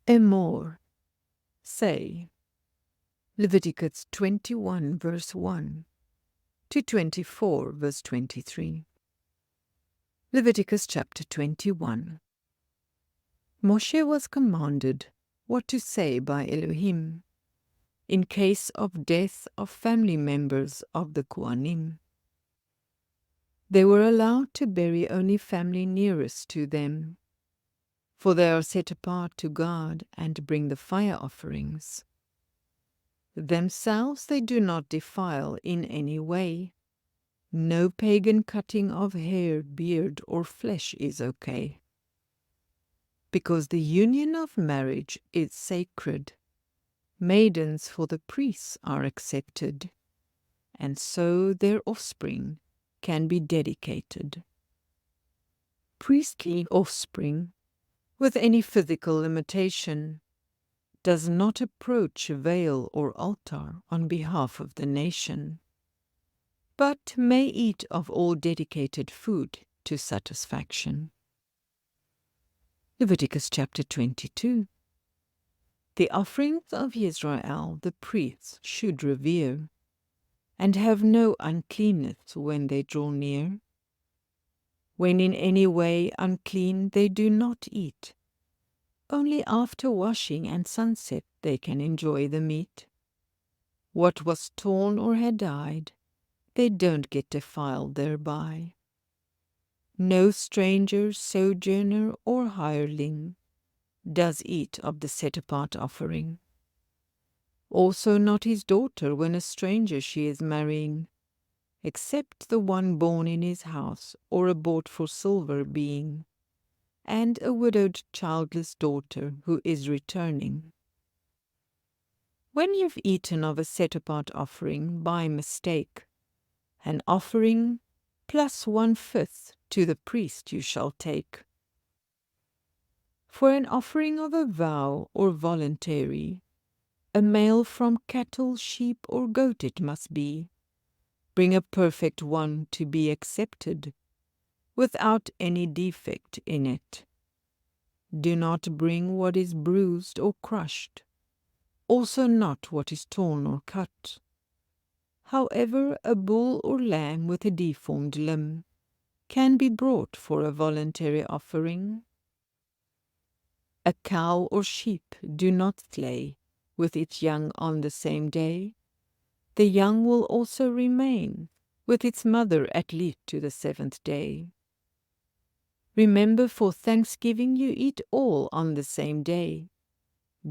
Emor, say. Leviticus 21 verse 1 to 24 verse 23. Leviticus chapter 21. Moshe was commanded what to say by Elohim in case of death of family members of the Kohanim. They were allowed to bury only family nearest to them, for they are set apart to God and bring the fire offerings. Themselves they do not defile in any way. No pagan cutting of hair, beard, or flesh is okay. Because the union of marriage is sacred, maidens for the priests are accepted, and so their offspring can be dedicated. Priestly offspring, with any physical limitation, does not approach veil or altar on behalf of the nation, but may eat of all dedicated food to satisfaction. Leviticus chapter 22. The offerings of Israel the priests should revere, and have no uncleanness when they draw near. When in any way unclean they do not eat. Only after washing and sunset they can enjoy the meat. What was torn or had died, they don't get defiled thereby. No stranger, sojourner, or hireling does eat of the set-apart offering. Also not his daughter when a stranger she is marrying, except the one born in his house or a bought for silver being, and a widowed childless daughter who is returning. When you've eaten of a set-apart offering by mistake, an offering plus 1/5 to the priest you shall take. For an offering of a vow or voluntary, a male from cattle, sheep, or goat it must be. Bring a perfect one to be accepted, without any defect in it. Do not bring what is bruised or crushed, also not what is torn or cut. However, a bull or lamb with a deformed limb can be brought for a voluntary offering. A cow or sheep do not slay with its young on the same day. The young will also remain with its mother at least to the 7th day. Remember, for Thanksgiving you eat all on the same day.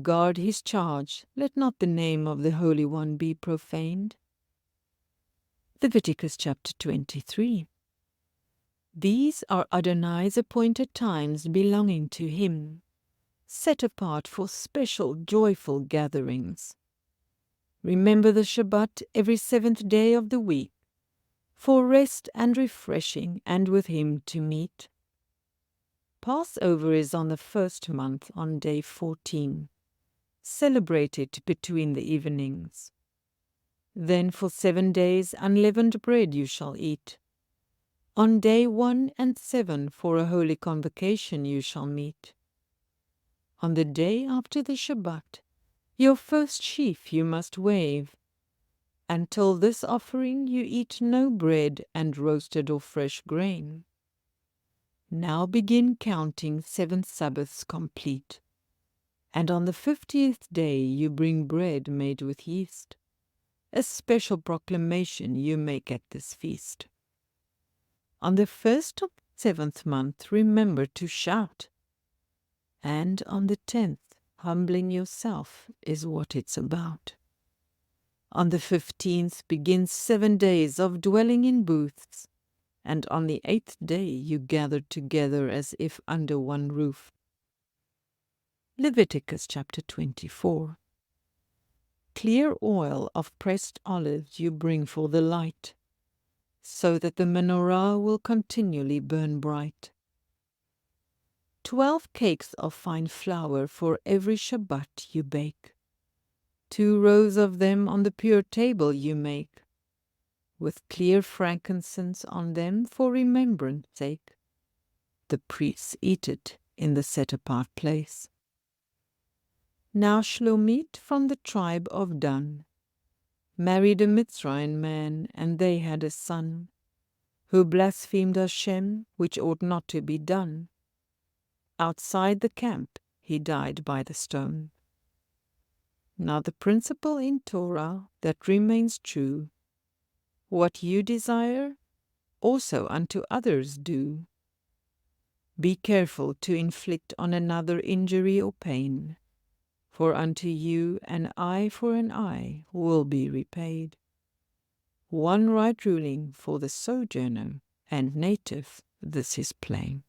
Guard his charge, let not the name of the Holy One be profaned. Leviticus chapter 23. These are Adonai's appointed times belonging to him, set apart for special joyful gatherings. Remember the Shabbat every 7th day of the week, for rest and refreshing, and with him to meet. Passover is on the 1st month on day 14, celebrated between the evenings. Then for 7 days unleavened bread you shall eat. On day 1 and 7 for a holy convocation you shall meet. On the day after the Shabbat, your first sheaf you must wave. Until this offering you eat no bread and roasted or fresh grain. Now begin counting 7 Sabbaths complete. And on the 50th day you bring bread made with yeast. A special proclamation you make at this feast. On the 1st of the 7th month remember to shout. And on the 10th, humbling yourself is what it's about. On the 15th begins 7 days of dwelling in booths, and on the 8th day you gather together as if under one roof. Leviticus chapter 24. Clear oil of pressed olives you bring for the light, so that the menorah will continually burn bright. 12 cakes of fine flour for every Shabbat you bake. 2 rows of them on the pure table you make, with clear frankincense on them for remembrance sake. The priests eat it in the set-apart place. Now Shlomit from the tribe of Dan married a Mitzrayim man, and they had a son, who blasphemed Hashem, which ought not to be done. Outside the camp he died by the stone. Now the principle in Torah that remains true, what you desire, also unto others do. Be careful to inflict on another injury or pain, for unto you an eye for an eye will be repaid. One right ruling for the sojourner and native, this is plain.